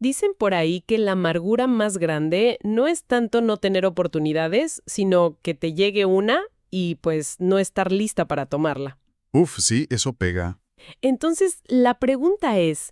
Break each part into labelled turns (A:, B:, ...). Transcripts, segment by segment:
A: Dicen por ahí que la amargura más grande no es tanto no tener oportunidades, sino que te llegue una y pues no estar lista para tomarla.
B: Uf, sí, eso pega.
A: Entonces, la pregunta es,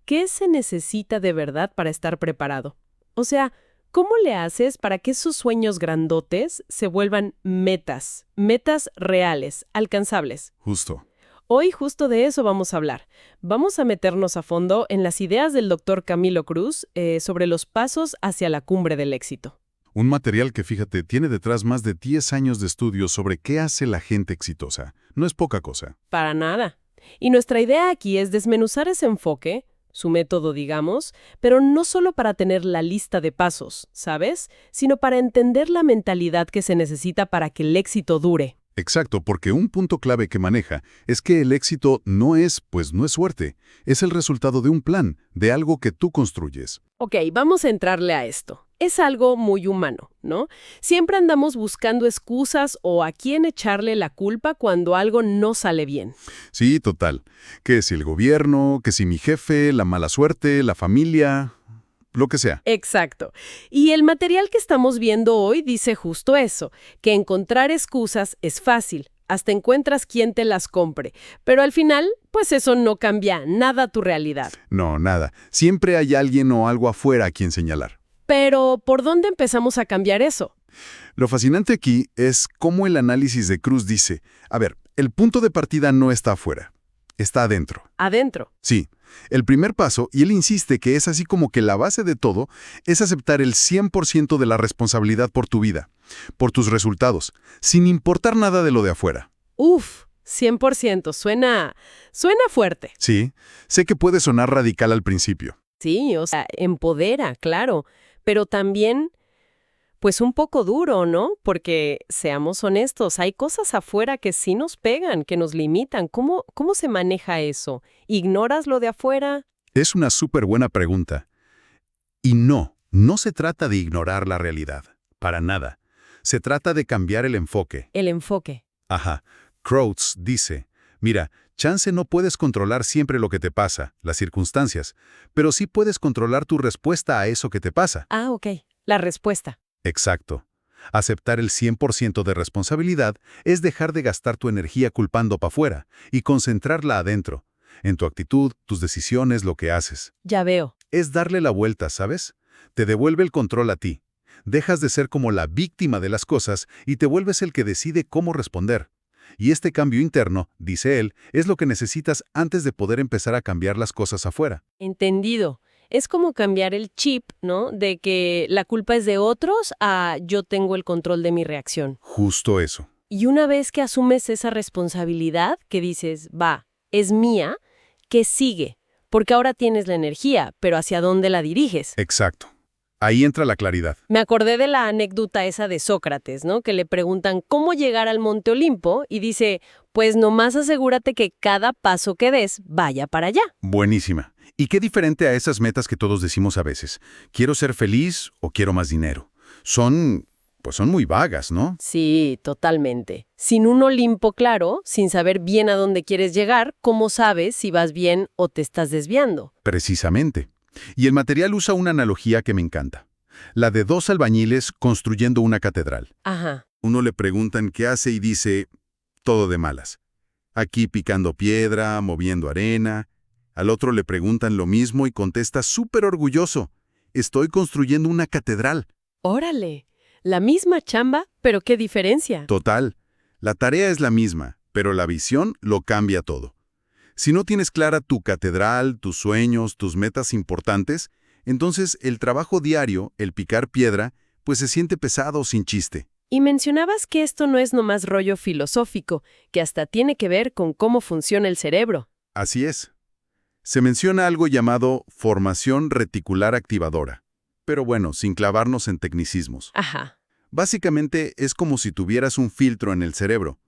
A: ¿qué se necesita de verdad para estar preparado? O sea, ¿cómo le haces para que esos sueños grandotes se vuelvan metas, metas reales, alcanzables?
B: Justo.
A: Hoy justo de eso vamos a hablar. Vamos a meternos a fondo en las ideas del doctor Camilo Cruz sobre los pasos hacia la cumbre del éxito.
B: Un material que, fíjate, tiene detrás más de 10 años de estudios sobre qué hace la gente exitosa. No es poca cosa.
A: Para nada. Y nuestra idea aquí es desmenuzar ese enfoque, su método, digamos, pero no solo para tener la lista de pasos, ¿sabes? Sino para entender la mentalidad que se necesita para que el éxito dure.
B: Exacto, porque un punto clave que maneja es que el éxito no es suerte. Es el resultado de un plan, de algo que tú construyes.
A: Ok, vamos a entrarle a esto. Es algo muy humano, ¿no? Siempre andamos buscando excusas o a quién echarle la culpa cuando algo no sale bien.
B: Sí, total. Que si el gobierno, que si mi jefe, la mala suerte, la familia, lo que sea.
A: Exacto. Y el material que estamos viendo hoy dice justo eso, que encontrar excusas es fácil, hasta encuentras quien te las compre, pero al final, pues eso no cambia nada tu realidad.
B: No, nada. Siempre hay alguien o algo afuera a quien señalar.
A: Pero, ¿por dónde empezamos a cambiar eso?
B: Lo fascinante aquí es cómo el análisis de Cruz dice, a ver, el punto de partida no está afuera, está adentro.
A: Adentro.
B: Sí, el primer paso, y él insiste que es así como que la base de todo, es aceptar el 100% de la responsabilidad por tu vida, por tus resultados, sin importar nada de lo de afuera.
A: Uf, 100%, suena fuerte.
B: Sí, sé que puede sonar radical al principio.
A: Sí, o sea, empodera, claro, pero también, pues un poco duro, ¿no? Porque, seamos honestos, hay cosas afuera que sí nos pegan, que nos limitan. ¿Cómo se maneja eso? ¿Ignoras lo de afuera?
B: Es una súper buena pregunta. Y no se trata de ignorar la realidad, para nada. Se trata de cambiar el enfoque.
A: El enfoque.
B: Ajá. Crowds dice, mira, chance no puedes controlar siempre lo que te pasa, las circunstancias, pero sí puedes controlar tu respuesta a eso que te pasa.
A: Ah, ok. La respuesta.
B: Exacto. Aceptar el 100% de responsabilidad es dejar de gastar tu energía culpando para afuera y concentrarla adentro, en tu actitud, tus decisiones, lo que haces.
A: Ya veo.
B: Es darle la vuelta, ¿sabes? Te devuelve el control a ti. Dejas de ser como la víctima de las cosas y te vuelves el que decide cómo responder. Y este cambio interno, dice él, es lo que necesitas antes de poder empezar a cambiar las cosas afuera.
A: Entendido. Es como cambiar el chip, ¿no? De que la culpa es de otros a yo tengo el control de mi reacción.
B: Justo eso.
A: Y una vez que asumes esa responsabilidad, que dices, va, es mía, ¿qué sigue? Porque ahora tienes la energía, pero ¿hacia dónde la diriges?
B: Exacto. Ahí entra la claridad.
A: Me acordé de la anécdota esa de Sócrates, ¿no? Que le preguntan cómo llegar al Monte Olimpo y dice, pues nomás asegúrate que cada paso que des vaya para allá.
B: Buenísima. ¿Y qué diferente a esas metas que todos decimos a veces? ¿Quiero ser feliz o quiero más dinero? Son muy vagas, ¿no?
A: Sí, totalmente. Sin un Olimpo claro, sin saber bien a dónde quieres llegar, ¿cómo sabes si vas bien o te estás desviando?
B: Precisamente. Y el material usa una analogía que me encanta. La de dos albañiles construyendo una catedral.
A: Ajá.
B: Uno le preguntan qué hace y dice, todo de malas. Aquí picando piedra, moviendo arena. Al otro le preguntan lo mismo y contesta súper orgulloso, estoy construyendo una catedral.
A: Órale, la misma chamba, pero ¿qué diferencia?
B: Total, la tarea es la misma, pero la visión lo cambia todo. Si no tienes clara tu catedral, tus sueños, tus metas importantes, entonces el trabajo diario, el picar piedra, pues se siente pesado o sin chiste.
A: Y mencionabas que esto no es nomás rollo filosófico, que hasta tiene que ver con cómo funciona el cerebro.
B: Así es. Se menciona algo llamado formación reticular activadora, pero bueno, sin clavarnos en tecnicismos.
A: Ajá.
B: Básicamente es como si tuvieras un filtro en el cerebro.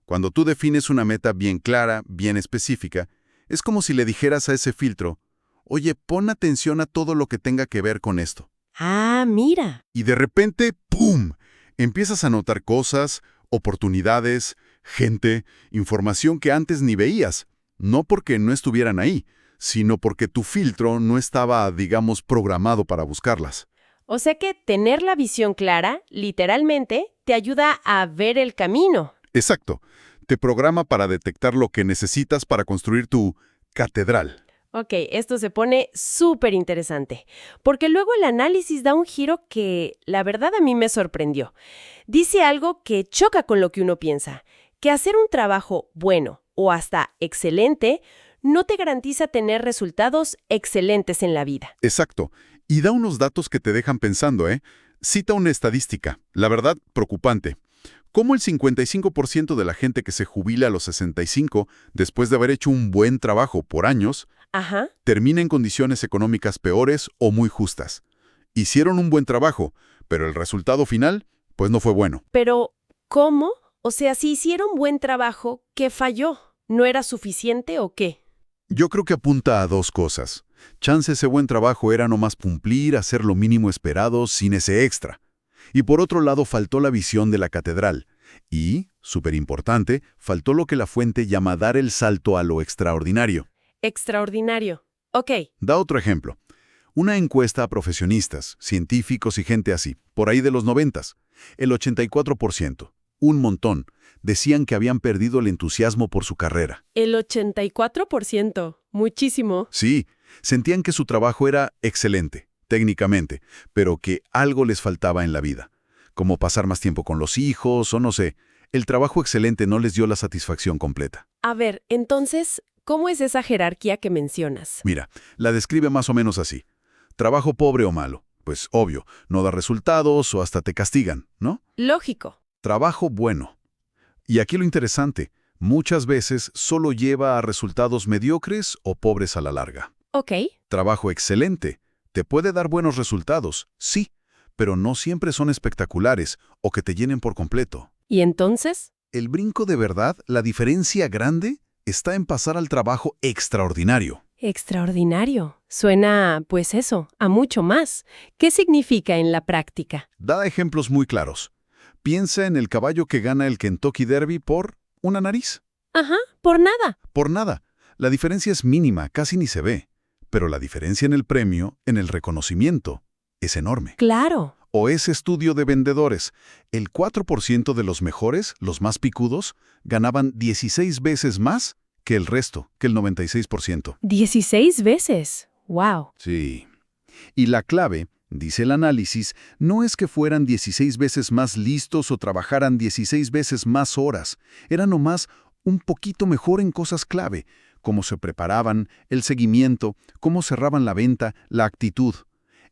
B: Cuando tú defines una meta bien clara, bien específica, es como si le dijeras a ese filtro, oye, pon atención a todo lo que tenga que ver con esto.
A: Ah, mira.
B: Y de repente, ¡pum!, empiezas a notar cosas, oportunidades, gente, información que antes ni veías, no porque no estuvieran ahí, sino porque tu filtro no estaba, digamos, programado para buscarlas.
A: O sea que tener la visión clara, literalmente, te ayuda a ver el camino.
B: Exacto. Te programa para detectar lo que necesitas para construir tu catedral.
A: Ok, esto se pone súper interesante, porque luego el análisis da un giro que, la verdad, a mí me sorprendió. Dice algo que choca con lo que uno piensa, que hacer un trabajo bueno o hasta excelente no te garantiza tener resultados excelentes en la vida.
B: Exacto. Y da unos datos que te dejan pensando, ¿eh? Cita una estadística, la verdad, preocupante. Cómo el 55% de la gente que se jubila a los 65, después de haber hecho un buen trabajo por años,
A: Ajá.
B: termina en condiciones económicas peores o muy justas. Hicieron un buen trabajo, pero el resultado final, pues no fue bueno.
A: Pero, ¿cómo? O sea, si hicieron buen trabajo, ¿qué falló? ¿No era suficiente o qué?
B: Yo creo que apunta a dos cosas. Chance ese buen trabajo era nomás cumplir, hacer lo mínimo esperado sin ese extra. Y por otro lado faltó la visión de la catedral. Y, súper importante, faltó lo que la fuente llama dar el salto a lo extraordinario.
A: Extraordinario. Ok.
B: Da otro ejemplo. Una encuesta a profesionistas, científicos y gente así, por ahí de los 90s. El 84%, un montón, decían que habían perdido el entusiasmo por su carrera.
A: El 84%. Muchísimo.
B: Sí, sentían que su trabajo era excelente, técnicamente, pero que algo les faltaba en la vida. Como pasar más tiempo con los hijos o no sé. El trabajo excelente no les dio la satisfacción completa.
A: A ver, entonces, ¿cómo es esa jerarquía que mencionas?
B: Mira, la describe más o menos así. Trabajo pobre o malo. Pues obvio, no da resultados o hasta te castigan, ¿no?
A: Lógico.
B: Trabajo bueno. Y aquí lo interesante, muchas veces solo lleva a resultados mediocres o pobres a la larga.
A: Ok.
B: Trabajo excelente. Te puede dar buenos resultados, sí, pero no siempre son espectaculares o que te llenen por completo.
A: ¿Y entonces?
B: El brinco de verdad, la diferencia grande, está en pasar al trabajo extraordinario.
A: Extraordinario. Suena, pues eso, a mucho más. ¿Qué significa en la práctica?
B: Da ejemplos muy claros. Piensa en el caballo que gana el Kentucky Derby por una nariz.
A: Ajá, por nada.
B: Por nada. La diferencia es mínima, casi ni se ve. Pero la diferencia en el premio, en el reconocimiento, es enorme.
A: Claro.
B: O ese estudio de vendedores. El 4% de los mejores, los más picudos, ganaban 16 veces más que el resto, que el 96%.
A: 16 veces. Wow.
B: Sí. Y la clave, dice el análisis, no es que fueran 16 veces más listos o trabajaran 16 veces más horas. Era nomás un poquito mejor en cosas clave, cómo se preparaban, el seguimiento, cómo cerraban la venta, la actitud.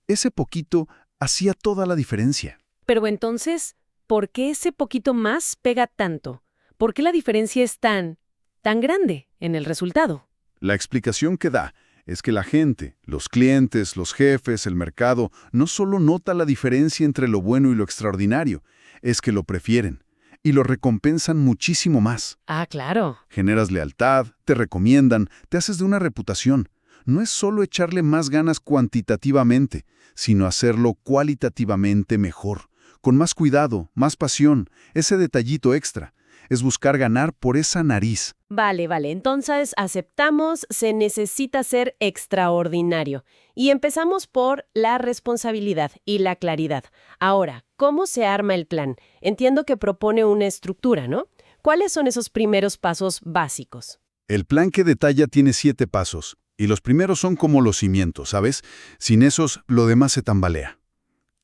B: Ese poquito hacía toda la diferencia.
A: Pero entonces, ¿por qué ese poquito más pega tanto? ¿Por qué la diferencia es tan grande en el resultado?
B: La explicación que da es que la gente, los clientes, los jefes, el mercado, no solo nota la diferencia entre lo bueno y lo extraordinario, es que lo prefieren y lo recompensan muchísimo más.
A: Ah, claro.
B: Generas lealtad, te recomiendan, te haces de una reputación. No es solo echarle más ganas cuantitativamente, sino hacerlo cualitativamente mejor, con más cuidado, más pasión, ese detallito extra. Es buscar ganar por esa nariz.
A: Vale. Entonces, aceptamos, se necesita ser extraordinario. Y empezamos por la responsabilidad y la claridad. Ahora, ¿cómo se arma el plan? Entiendo que propone una estructura, ¿no? ¿Cuáles son esos primeros pasos básicos?
B: El plan que detalla tiene 7 pasos, y los primeros son como los cimientos, ¿sabes? Sin esos, lo demás se tambalea.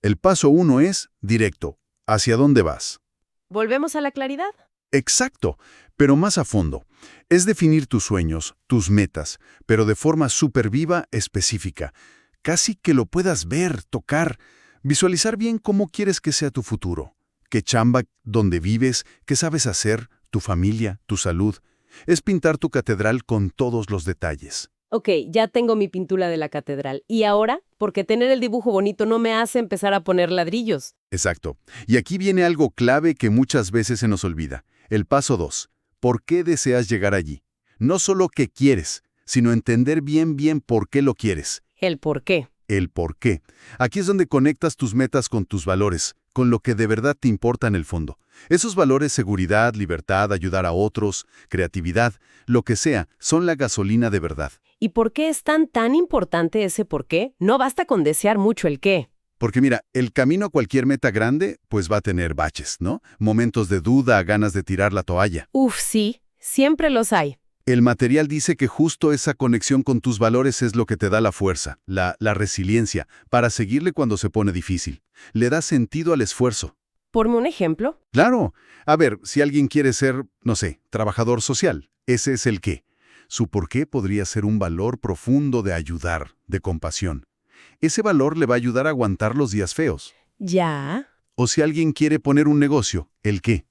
B: El paso 1 es directo. ¿Hacia dónde vas?
A: ¿Volvemos a la claridad?
B: Exacto, pero más a fondo. Es definir tus sueños, tus metas, pero de forma súper viva, específica. Casi que lo puedas ver, tocar, visualizar bien cómo quieres que sea tu futuro. ¿Qué chamba, dónde vives, qué sabes hacer, tu familia, tu salud? Es pintar tu catedral con todos los detalles.
A: Ok, ya tengo mi pintura de la catedral. ¿Y ahora? Porque tener el dibujo bonito no me hace empezar a poner ladrillos.
B: Exacto. Y aquí viene algo clave que muchas veces se nos olvida. El paso 2. ¿Por qué deseas llegar allí? No solo qué quieres, sino entender bien por qué lo quieres.
A: ¿El por qué?
B: El por qué. Aquí es donde conectas tus metas con tus valores, con lo que de verdad te importa en el fondo. Esos valores, seguridad, libertad, ayudar a otros, creatividad, lo que sea, son la gasolina de verdad.
A: ¿Y por qué es tan importante ese por qué? No basta con desear mucho el qué.
B: Porque mira, el camino a cualquier meta grande, pues va a tener baches, ¿no? Momentos de duda, ganas de tirar la toalla.
A: Uf, sí, siempre los hay.
B: El material dice que justo esa conexión con tus valores es lo que te da la fuerza, la resiliencia, para seguirle cuando se pone difícil. Le da sentido al esfuerzo.
A: Ponme un ejemplo.
B: Claro. A ver, si alguien quiere ser, no sé, trabajador social, ese es el qué. Su por qué podría ser un valor profundo de ayudar, de compasión. Ese valor le va a ayudar a aguantar los días feos.
A: Ya.
B: O si alguien quiere poner un negocio, el qué.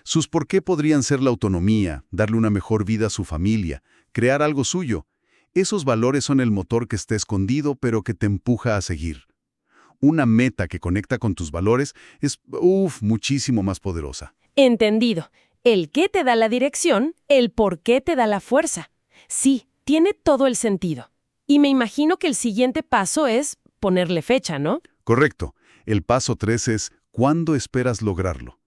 B: Sus por qué podrían ser la autonomía, darle una mejor vida a su familia, crear algo suyo. Esos valores son el motor que está escondido pero que te empuja a seguir. Una meta que conecta con tus valores es, muchísimo más poderosa.
A: Entendido. El qué te da la dirección, el por qué te da la fuerza. Sí, tiene todo el sentido. Y me imagino que el siguiente paso es ponerle fecha, ¿no?
B: Correcto. El paso 3 es ¿cuándo esperas lograrlo?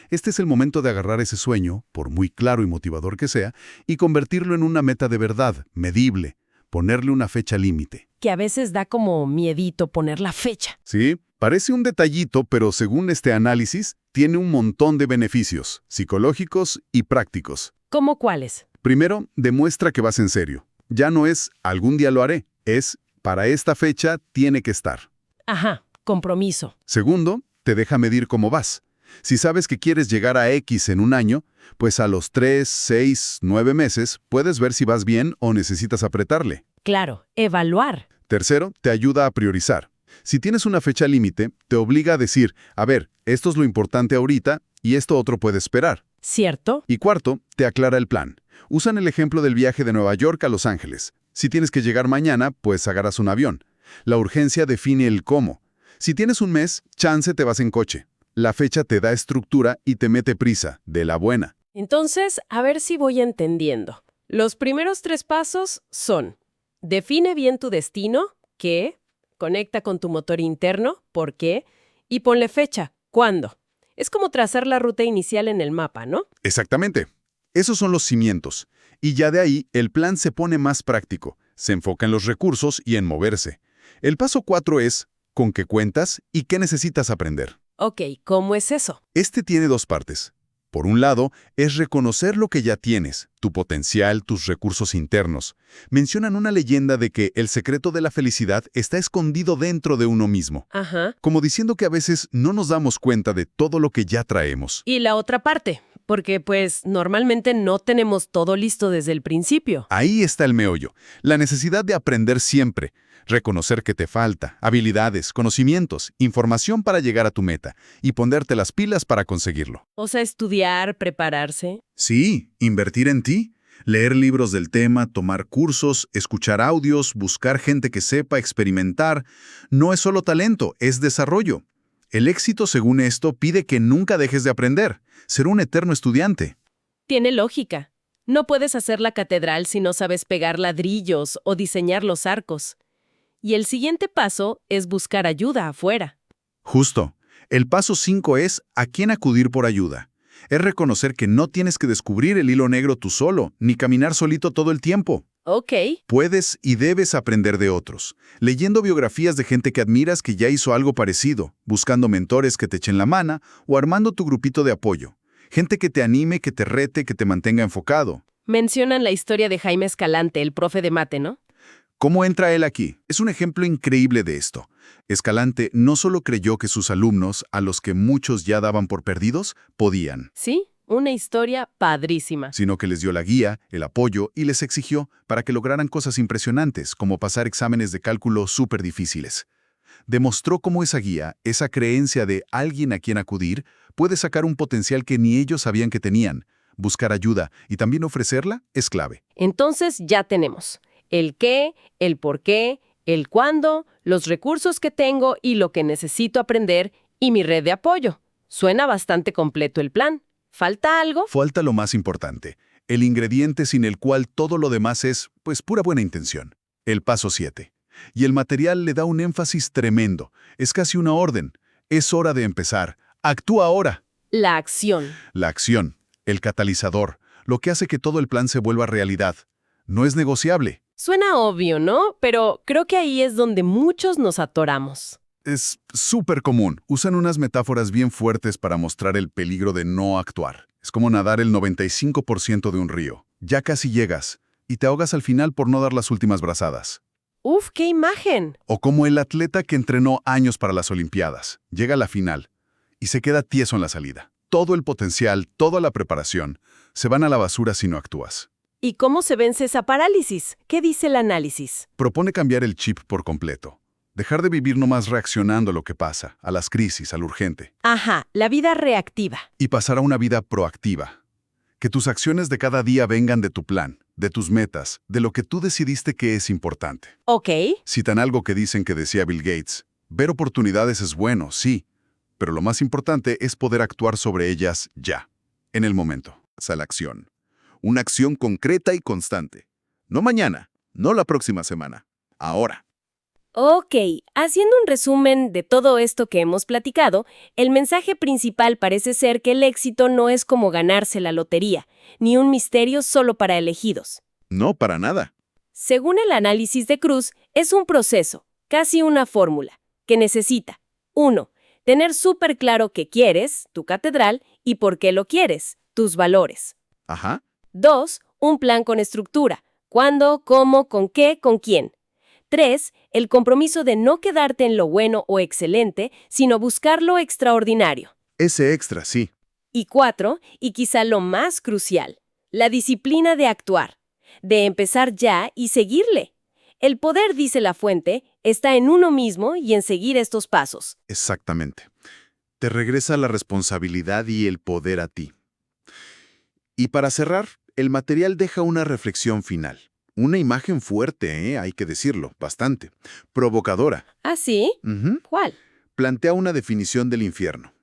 B: Este es el momento de agarrar ese sueño, por muy claro y motivador que sea, y convertirlo en una meta de verdad, medible, ponerle una fecha límite.
A: Que a veces da como miedito poner la fecha.
B: Sí, parece un detallito, pero según este análisis, tiene un montón de beneficios, psicológicos y prácticos.
A: ¿Cómo cuáles?
B: Primero, demuestra que vas en serio. Ya no es algún día lo haré, es para esta fecha tiene que estar.
A: Ajá, compromiso.
B: Segundo, te deja medir cómo vas. Si sabes que quieres llegar a X en un año, pues a los 3, 6, 9 meses puedes ver si vas bien o necesitas apretarle.
A: Claro, evaluar.
B: Tercero, te ayuda a priorizar. Si tienes una fecha límite, te obliga a decir, a ver, esto es lo importante ahorita y esto otro puede esperar.
A: ¿Cierto?
B: Y cuarto, te aclara el plan. Usan el ejemplo del viaje de Nueva York a Los Ángeles. Si tienes que llegar mañana, pues agarras un avión. La urgencia define el cómo. Si tienes un mes, chance te vas en coche. La fecha te da estructura y te mete prisa, de la buena.
A: Entonces, a ver si voy entendiendo. Los primeros 3 pasos son: define bien tu destino, qué, conecta con tu motor interno, por qué, y ponle fecha, cuándo. Es como trazar la ruta inicial en el mapa, ¿no?
B: Exactamente. Esos son los cimientos. Y ya de ahí, el plan se pone más práctico. Se enfoca en los recursos y en moverse. El paso 4 es, ¿con qué cuentas y qué necesitas aprender?
A: Ok, ¿cómo es eso?
B: Este tiene 2 partes. Por un lado, es reconocer lo que ya tienes, tu potencial, tus recursos internos. Mencionan una leyenda de que el secreto de la felicidad está escondido dentro de uno mismo.
A: Ajá.
B: Como diciendo que a veces no nos damos cuenta de todo lo que ya traemos.
A: Y la otra parte, porque pues normalmente no tenemos todo listo desde el principio.
B: Ahí está el meollo. La necesidad de aprender siempre. Reconocer que te falta, habilidades, conocimientos, información para llegar a tu meta y ponerte las pilas para conseguirlo.
A: O sea, estudiar, prepararse.
B: Sí, invertir en ti. Leer libros del tema, tomar cursos, escuchar audios, buscar gente que sepa, experimentar. No es solo talento, es desarrollo. El éxito, según esto, pide que nunca dejes de aprender, ser un eterno estudiante.
A: Tiene lógica. No puedes hacer la catedral si no sabes pegar ladrillos o diseñar los arcos. Y el siguiente paso es buscar ayuda afuera.
B: Justo. El paso 5 es ¿a quién acudir por ayuda? Es reconocer que no tienes que descubrir el hilo negro tú solo, ni caminar solito todo el tiempo.
A: Ok.
B: Puedes y debes aprender de otros, leyendo biografías de gente que admiras que ya hizo algo parecido, buscando mentores que te echen la mano o armando tu grupito de apoyo. Gente que te anime, que te rete, que te mantenga enfocado.
A: Mencionan la historia de Jaime Escalante, el profe de mate, ¿no?
B: ¿Cómo entra él aquí? Es un ejemplo increíble de esto. Escalante no solo creyó que sus alumnos, a los que muchos ya daban por perdidos, podían,
A: Sí, una historia padrísima.
B: sino que les dio la guía, el apoyo y les exigió para que lograran cosas impresionantes, como pasar exámenes de cálculo súper difíciles. Demostró cómo esa guía, esa creencia de alguien a quien acudir, puede sacar un potencial que ni ellos sabían que tenían. Buscar ayuda y también ofrecerla es clave.
A: Entonces ya tenemos el qué, el por qué, el cuándo, los recursos que tengo y lo que necesito aprender y mi red de apoyo. Suena bastante completo el plan. ¿Falta algo?
B: Falta lo más importante, el ingrediente sin el cual todo lo demás es, pues, pura buena intención. El paso 7. Y el material le da un énfasis tremendo. Es casi una orden. Es hora de empezar. Actúa ahora.
A: La acción.
B: La acción, el catalizador, lo que hace que todo el plan se vuelva realidad. No es negociable.
A: Suena obvio, ¿no? Pero creo que ahí es donde muchos nos atoramos.
B: Es súper común. Usan unas metáforas bien fuertes para mostrar el peligro de no actuar. Es como nadar el 95% de un río. Ya casi llegas, y te ahogas al final por no dar las últimas brazadas.
A: ¡Uf, qué imagen!
B: O como el atleta que entrenó años para las Olimpiadas. Llega a la final y se queda tieso en la salida. Todo el potencial, toda la preparación, se van a la basura si no actúas.
A: ¿Y cómo se vence esa parálisis? ¿Qué dice el análisis?
B: Propone cambiar el chip por completo. Dejar de vivir nomás reaccionando a lo que pasa, a las crisis, al urgente.
A: Ajá, la vida reactiva.
B: Y pasar a una vida proactiva. Que tus acciones de cada día vengan de tu plan, de tus metas, de lo que tú decidiste que es importante.
A: Ok.
B: Citan algo que dicen que decía Bill Gates. Ver oportunidades es bueno, sí, pero lo más importante es poder actuar sobre ellas ya, en el momento.
C: A la acción. Una acción concreta y constante. No mañana, no la próxima semana. Ahora.
A: Ok, haciendo un resumen de todo esto que hemos platicado, el mensaje principal parece ser que el éxito no es como ganarse la lotería, ni un misterio solo para elegidos.
C: No, para nada.
A: Según el análisis de Cruz, es un proceso, casi una fórmula, que necesita 1. Tener súper claro qué quieres, tu catedral, y por qué lo quieres, tus valores.
C: Ajá.
A: 2. Un plan con estructura, cuándo, cómo, con qué, con quién. 3. El compromiso de no quedarte en lo bueno o excelente, sino buscar lo extraordinario.
B: Ese extra, sí.
A: Y 4, y quizá lo más crucial, la disciplina de actuar, de empezar ya y seguirle. El poder, dice la fuente, está en uno mismo y en seguir estos pasos.
B: Exactamente. Te regresa la responsabilidad y el poder a ti. Y para cerrar, el material deja una reflexión final. Una imagen fuerte, hay que decirlo, bastante. Provocadora.
A: ¿Ah, sí?
B: Ujú.
A: ¿Cuál?
B: Plantea una definición del infierno.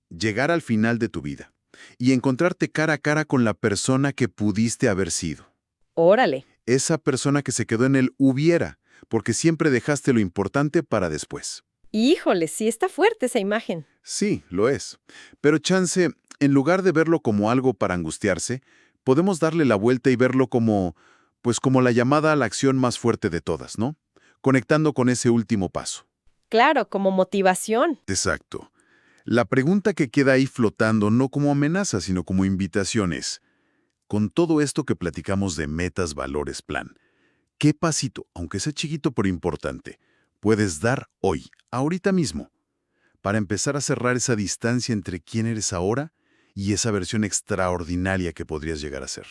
B: Llegar al final de tu vida y encontrarte cara a cara con la persona que pudiste haber sido.
A: Órale.
B: Esa persona que se quedó en el hubiera, porque siempre dejaste lo importante para después.
A: Híjole, sí está fuerte esa imagen.
B: Sí, lo es. Pero chance, en lugar de verlo como algo para angustiarse, podemos darle la vuelta y verlo como, pues como la llamada a la acción más fuerte de todas, ¿no? Conectando con ese último paso.
A: Claro, como motivación.
B: Exacto. La pregunta que queda ahí flotando no como amenaza, sino como invitación es, con todo esto que platicamos de metas, valores, plan, ¿qué pasito, aunque sea chiquito pero importante, puedes dar hoy, ahorita mismo, para empezar a cerrar esa distancia entre quién eres ahora y esa versión extraordinaria que podrías llegar a ser?